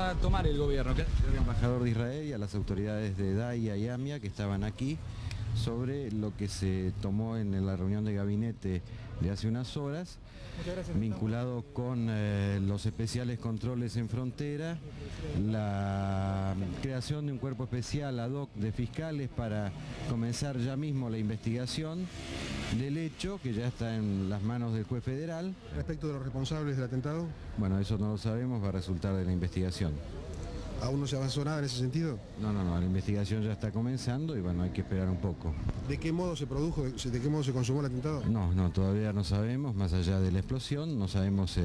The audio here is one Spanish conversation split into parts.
va a tomar el gobierno? El embajador de Israel y a las autoridades de DAIA y AMIA que estaban aquí sobre lo que se tomó en la reunión de gabinete de hace unas horas, vinculado con los especiales controles en frontera, la creación de un cuerpo especial ad hoc de fiscales para comenzar ya mismo la investigación del hecho, que ya está en las manos del juez federal. Respecto de los responsables del atentado, Bueno, eso no lo sabemos, va a resultar de la investigación. ¿aún no se avanzó nada en ese sentido? No, la investigación ya está comenzando y bueno, hay que esperar un poco. ¿De qué modo se produjo, de qué modo se consumó el atentado? No, todavía no sabemos, más allá de la explosión, no sabemos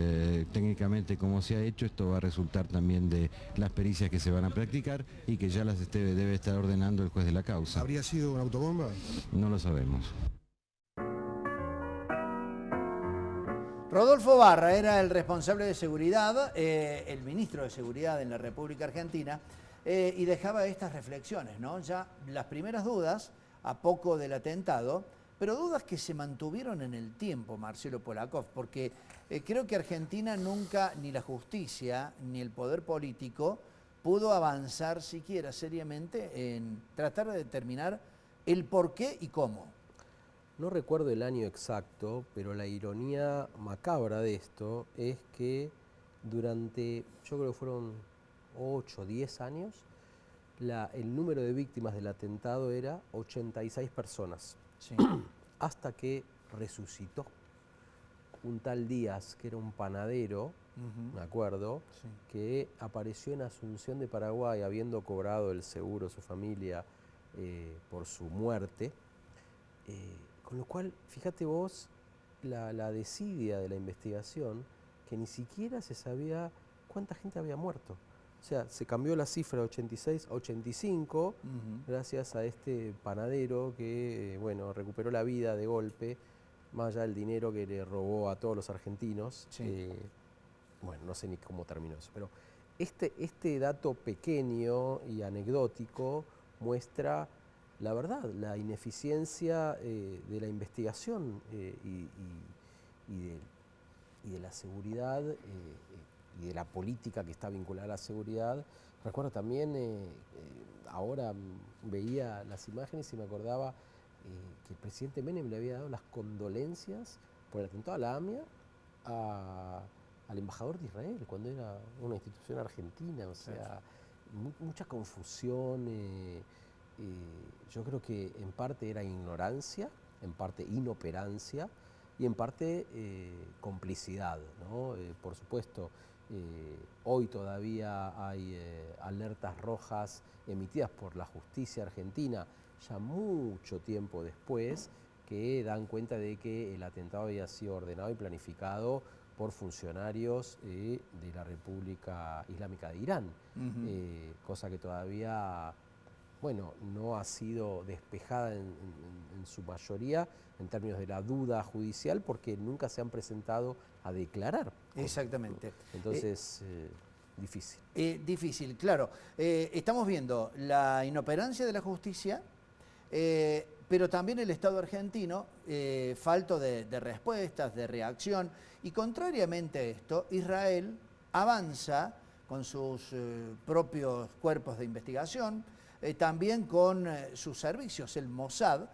técnicamente cómo se ha hecho. Esto va a resultar también de las pericias que se van a practicar y que ya las debe estar ordenando el juez de la causa. ¿Habría sido una autobomba? No lo sabemos. Rodolfo Barra era el responsable de seguridad, el ministro de Seguridad en la República Argentina, y dejaba estas reflexiones, ¿no? Ya las primeras dudas, a poco del atentado, pero dudas que se mantuvieron en el tiempo, Marcelo Polakov, porque creo que Argentina nunca, ni la justicia, ni el poder político, pudo avanzar siquiera seriamente en tratar de determinar el por qué y cómo. No recuerdo el año exacto, pero la ironía macabra de esto es que durante, yo creo que fueron 8 o 10 años, el número de víctimas del atentado era 86 personas. Sí. Hasta que resucitó un tal Díaz, que era un panadero, me acuerdo, Sí. que apareció en Asunción de Paraguay, habiendo cobrado el seguro su familia por su muerte. Con lo cual, fíjate vos, la desidia de la investigación, que ni siquiera se sabía cuánta gente había muerto. O sea, se cambió la cifra de 86 a 85 gracias a este panadero que, bueno, recuperó la vida de golpe, más allá del dinero que le robó a todos los argentinos. Sí. Bueno, no sé ni cómo terminó eso, pero este dato pequeño y anecdótico muestra la verdad, la ineficiencia de la investigación y de la seguridad y de la política que está vinculada a la seguridad. Recuerdo también, ahora veía las imágenes y me acordaba que el presidente Menem le había dado las condolencias por el atentado a la AMIA al embajador de Israel, cuando era una institución argentina. O sea, mucha confusión. Yo creo que en parte era ignorancia, en parte inoperancia y en parte complicidad, ¿no? Por supuesto, hoy todavía hay alertas rojas emitidas por la justicia argentina, ya mucho tiempo después, que dan cuenta de que el atentado había sido ordenado y planificado por funcionarios de la República Islámica de Irán, cosa que todavía, bueno, no ha sido despejada en su mayoría en términos de la duda judicial, porque nunca se han presentado a declarar. Exactamente. Entonces, difícil. Difícil, claro. Estamos viendo la inoperancia de la justicia, pero también el Estado argentino, falto de respuestas, de reacción, y contrariamente a esto, Israel avanza con sus propios cuerpos de investigación, también con sus servicios. El Mossad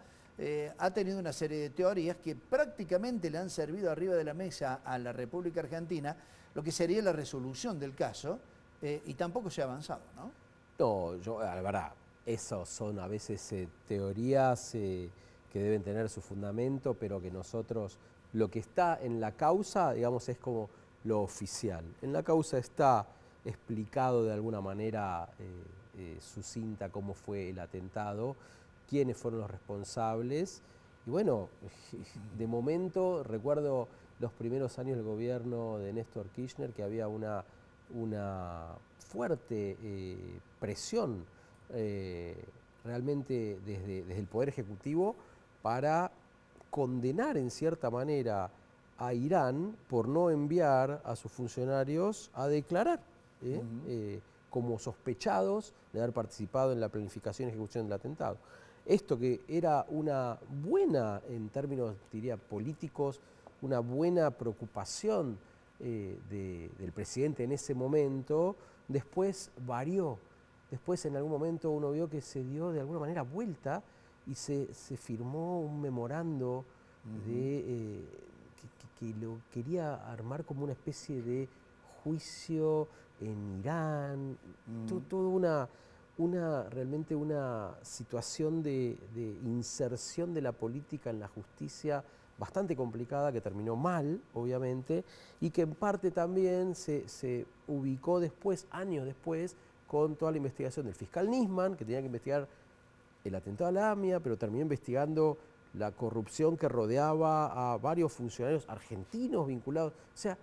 ha tenido una serie de teorías que prácticamente le han servido arriba de la mesa a la República Argentina, lo que sería la resolución del caso, y tampoco se ha avanzado, ¿no? No, la verdad, esas son a veces teorías que deben tener su fundamento, pero que nosotros, lo que está en la causa, digamos, es como lo oficial. En la causa está explicado de alguna manera sucinta cómo fue el atentado, quiénes fueron los responsables, y bueno, de momento recuerdo los primeros años del gobierno de Néstor Kirchner, que había una fuerte presión realmente desde el Poder Ejecutivo para condenar en cierta manera a Irán por no enviar a sus funcionarios a declarar como sospechados de haber participado en la planificación y ejecución del atentado. Esto que era una buena, en términos, diría, políticos, una buena preocupación del presidente en ese momento, después varió. Después en algún momento uno vio que se dio de alguna manera vuelta y se firmó un memorando que lo quería armar como una especie de juicio en Irán, toda realmente una situación de inserción de la política en la justicia bastante complicada, que terminó mal, obviamente, y que en parte también se ubicó después, años después, con toda la investigación del fiscal Nisman, que tenía que investigar el atentado a la AMIA, pero terminó investigando la corrupción que rodeaba a varios funcionarios argentinos vinculados. O sea,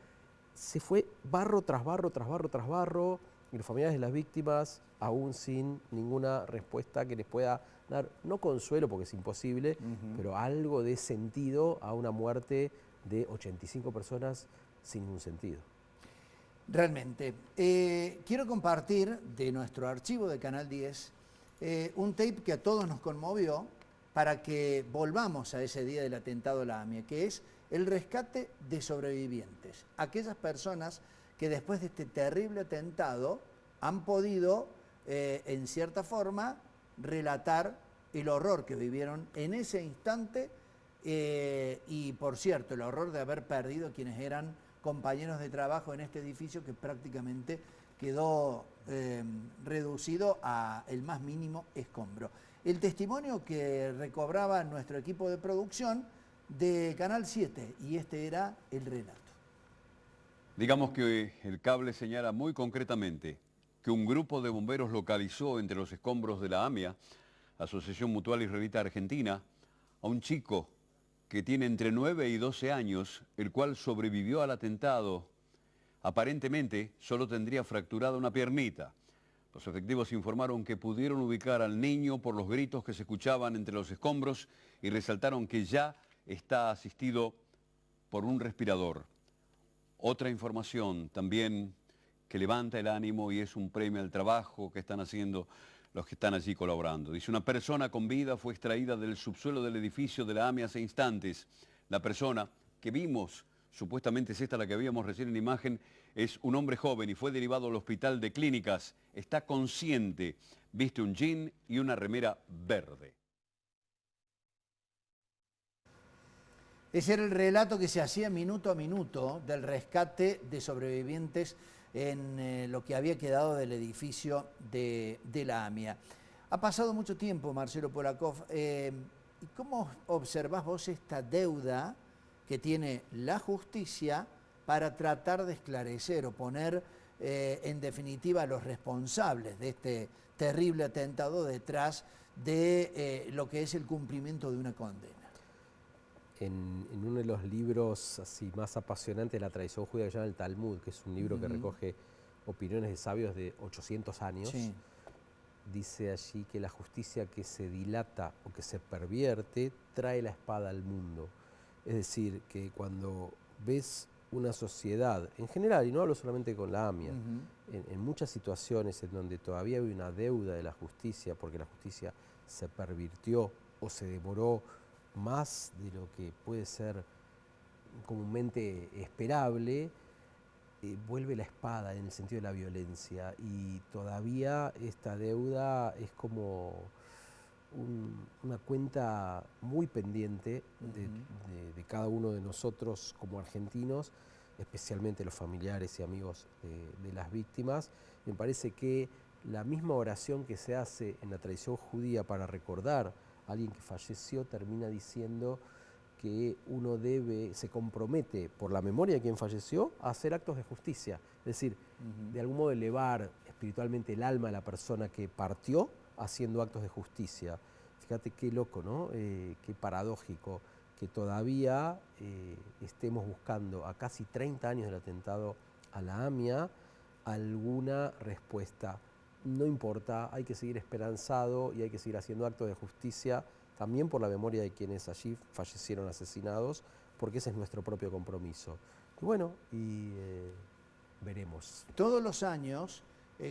se fue barro tras barro, tras barro, tras barro, y los familiares de las víctimas aún sin ninguna respuesta que les pueda dar, no consuelo porque es imposible, pero algo de sentido a una muerte de 85 personas sin ningún sentido. Realmente. Quiero compartir de nuestro archivo de Canal 10 un tape que a todos nos conmovió para que volvamos a ese día del atentado a la AMIA, que es el rescate de sobrevivientes. Aquellas personas que después de este terrible atentado han podido, en cierta forma, relatar el horror que vivieron en ese instante y, por cierto, el horror de haber perdido quienes eran compañeros de trabajo en este edificio que prácticamente quedó reducido a el más mínimo escombro. El testimonio que recobraba nuestro equipo de producción de Canal 7, y este era el relato. Digamos que el cable señala muy concretamente que un grupo de bomberos localizó entre los escombros de la AMIA, Asociación Mutual Israelita Argentina, a un chico que tiene entre 9 y 12 años, el cual sobrevivió al atentado. Aparentemente solo tendría fracturada una piernita. Los efectivos informaron que pudieron ubicar al niño por los gritos que se escuchaban entre los escombros y resaltaron que ya está asistido por un respirador. Otra información también que levanta el ánimo y es un premio al trabajo que están haciendo los que están allí colaborando. Dice, una persona con vida fue extraída del subsuelo del edificio de la AMIA hace instantes. La persona que vimos, supuestamente es esta la que habíamos recién en imagen, es un hombre joven y fue derivado al hospital de clínicas. Está consciente, viste un jean y una remera verde. Ese era el relato que se hacía minuto a minuto del rescate de sobrevivientes en lo que había quedado del edificio de la AMIA. Ha pasado mucho tiempo, Marcelo Polakov. ¿Y cómo observás vos esta deuda que tiene la justicia para tratar de esclarecer o poner en definitiva a los responsables de este terrible atentado detrás de lo que es el cumplimiento de una condena? En uno de los libros así más apasionantes de la tradición judía que se llama el Talmud, que es un libro que recoge opiniones de sabios de 800 años, dice allí que la justicia que se dilata o que se pervierte trae la espada al mundo. Es decir, que cuando ves una sociedad, en general, y no hablo solamente con la AMIA, en muchas situaciones en donde todavía hay una deuda de la justicia, porque la justicia se pervirtió o se demoró más de lo que puede ser comúnmente esperable, vuelve la espada en el sentido de la violencia, y todavía esta deuda es como una cuenta muy pendiente de cada uno de nosotros como argentinos, especialmente los familiares y amigos de las víctimas. Me parece que la misma oración que se hace en la tradición judía para recordar a alguien que falleció termina diciendo que uno se compromete por la memoria de quien falleció a hacer actos de justicia, es decir, de algún modo elevar espiritualmente el alma de la persona que partió haciendo actos de justicia. Fíjate qué loco, ¿no? Qué paradójico que todavía estemos buscando a casi 30 años del atentado a la AMIA alguna respuesta. No importa, hay que seguir esperanzado y hay que seguir haciendo actos de justicia también por la memoria de quienes allí fallecieron asesinados, porque ese es nuestro propio compromiso. Y bueno, veremos. Todos los años,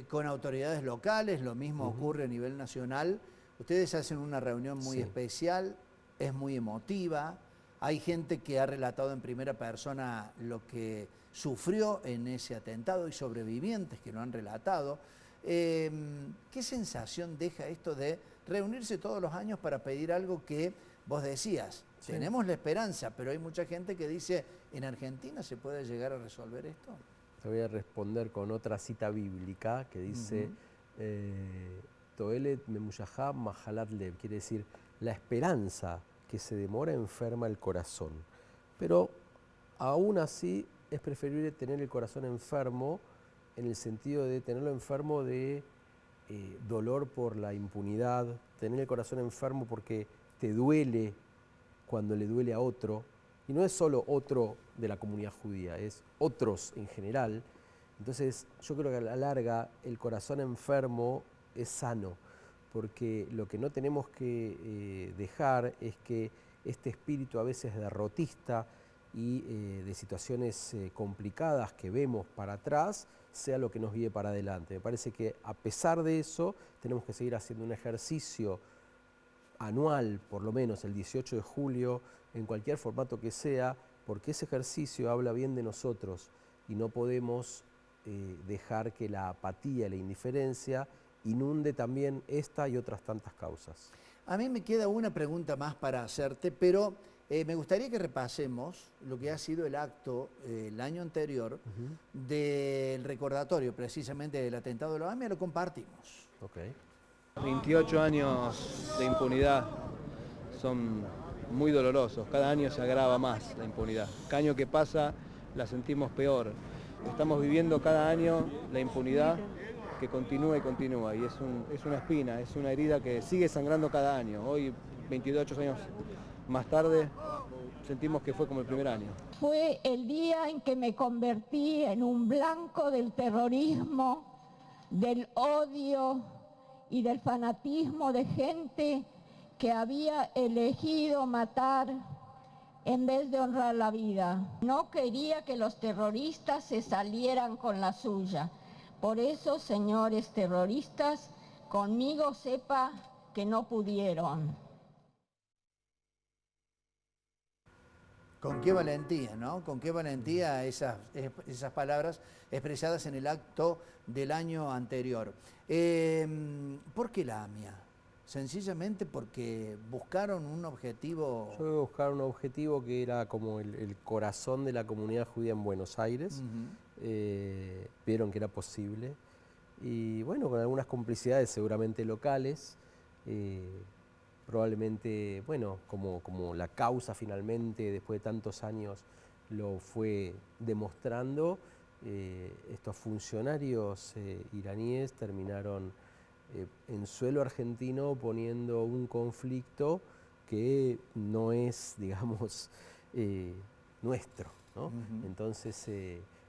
con autoridades locales, lo mismo ocurre a nivel nacional, ustedes hacen una reunión muy especial, es muy emotiva, Hay gente que ha relatado en primera persona lo que sufrió en ese atentado y sobrevivientes que lo han relatado. ¿Qué sensación deja esto de reunirse todos los años para pedir algo que vos decías? Sí. Tenemos la esperanza, pero hay mucha gente que dice, ¿en Argentina se puede llegar a resolver esto? Te voy a responder con otra cita bíblica que dice, Toelet memuyajá mahalat lev, quiere decir, la esperanza que se demora enferma el corazón. Pero aún así es preferible tener el corazón enfermo en el sentido de tenerlo enfermo de dolor por la impunidad, tener el corazón enfermo porque te duele cuando le duele a otro, y no es solo otro de la comunidad judía, es otros en general. Entonces yo creo que a la larga el corazón enfermo es sano, porque lo que no tenemos que dejar es que este espíritu a veces derrotista y de situaciones complicadas que vemos para atrás sea lo que nos guíe para adelante. Me parece que a pesar de eso tenemos que seguir haciendo un ejercicio anual, por lo menos el 18 de julio, en cualquier formato que sea, porque ese ejercicio habla bien de nosotros y no podemos dejar que la apatía y la indiferencia inunde también esta y otras tantas causas. A mí me queda una pregunta más para hacerte, pero me gustaría que repasemos lo que ha sido el acto el año anterior del recordatorio precisamente del atentado de la AMIA, lo compartimos. Okay. 28 años de impunidad son muy dolorosos, cada año se agrava más la impunidad, cada año que pasa la sentimos peor, estamos viviendo cada año la impunidad que continúa y continúa, y es una espina, es una herida que sigue sangrando cada año. Hoy, 28 años más tarde, sentimos que fue como el primer año. Fue el día en que me convertí en un blanco del terrorismo, del odio y del fanatismo de gente que había elegido matar en vez de honrar la vida. No quería que los terroristas se salieran con la suya. Por eso, señores terroristas, conmigo sepa que no pudieron. Con qué valentía, ¿no? Con qué valentía esas palabras expresadas en el acto del año anterior. ¿Por qué la AMIA? Sencillamente porque buscaron un objetivo... Yo creo que buscaron un objetivo que era como el corazón de la comunidad judía en Buenos Aires. Vieron que era posible. Y bueno, con algunas complicidades seguramente locales. Probablemente, bueno, como la causa finalmente, después de tantos años, lo fue demostrando, estos funcionarios iraníes terminaron en suelo argentino poniendo un conflicto que no es, digamos, nuestro, ¿no? Entonces,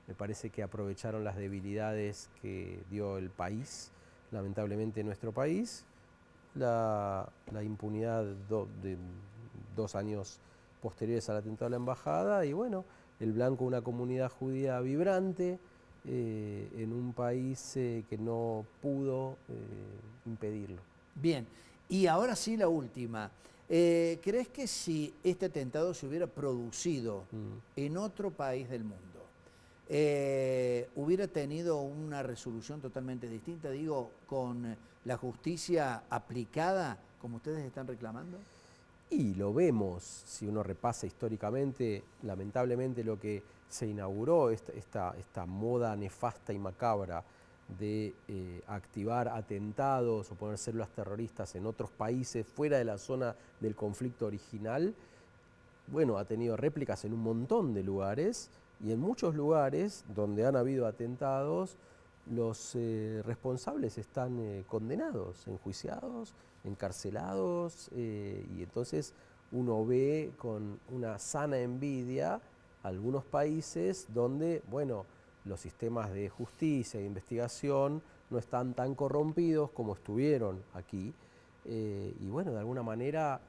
me parece que aprovecharon las debilidades que dio el país, lamentablemente nuestro país, la impunidad de 2 años posteriores al atentado a la embajada y bueno, el blanco una comunidad judía vibrante en un país que no pudo impedirlo. Bien, y ahora sí la última. ¿Crees que si este atentado se hubiera producido en otro país del mundo, hubiera tenido una resolución totalmente distinta, digo, con la justicia aplicada como ustedes están reclamando? Y lo vemos, si uno repasa históricamente, lamentablemente lo que se inauguró, esta moda nefasta y macabra de activar atentados o poner células terroristas en otros países fuera de la zona del conflicto original, bueno, ha tenido réplicas en un montón de lugares y en muchos lugares donde han habido atentados, los responsables están condenados, enjuiciados, encarcelados y entonces uno ve con una sana envidia algunos países donde, bueno, los sistemas de justicia e investigación no están tan corrompidos como estuvieron aquí. Y bueno, de alguna manera,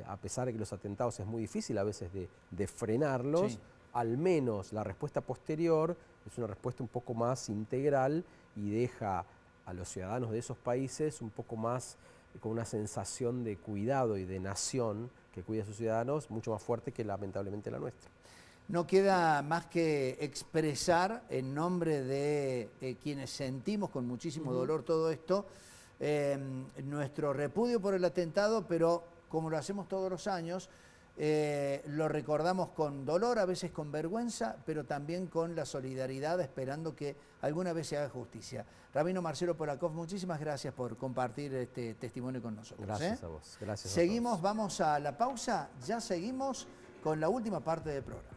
a pesar de que los atentados es muy difícil a veces de frenarlos, sí, al menos la respuesta posterior es una respuesta un poco más integral y deja a los ciudadanos de esos países un poco más con una sensación de cuidado y de nación que cuide a sus ciudadanos mucho más fuerte que lamentablemente la nuestra. No queda más que expresar en nombre de quienes sentimos con muchísimo dolor todo esto, nuestro repudio por el atentado, pero como lo hacemos todos los años, lo recordamos con dolor, a veces con vergüenza, pero también con la solidaridad, esperando que alguna vez se haga justicia. Rabino Marcelo Polakov, muchísimas gracias por compartir este testimonio con nosotros. Gracias a vos. Gracias. Seguimos, vamos a la pausa, ya seguimos con la última parte del programa.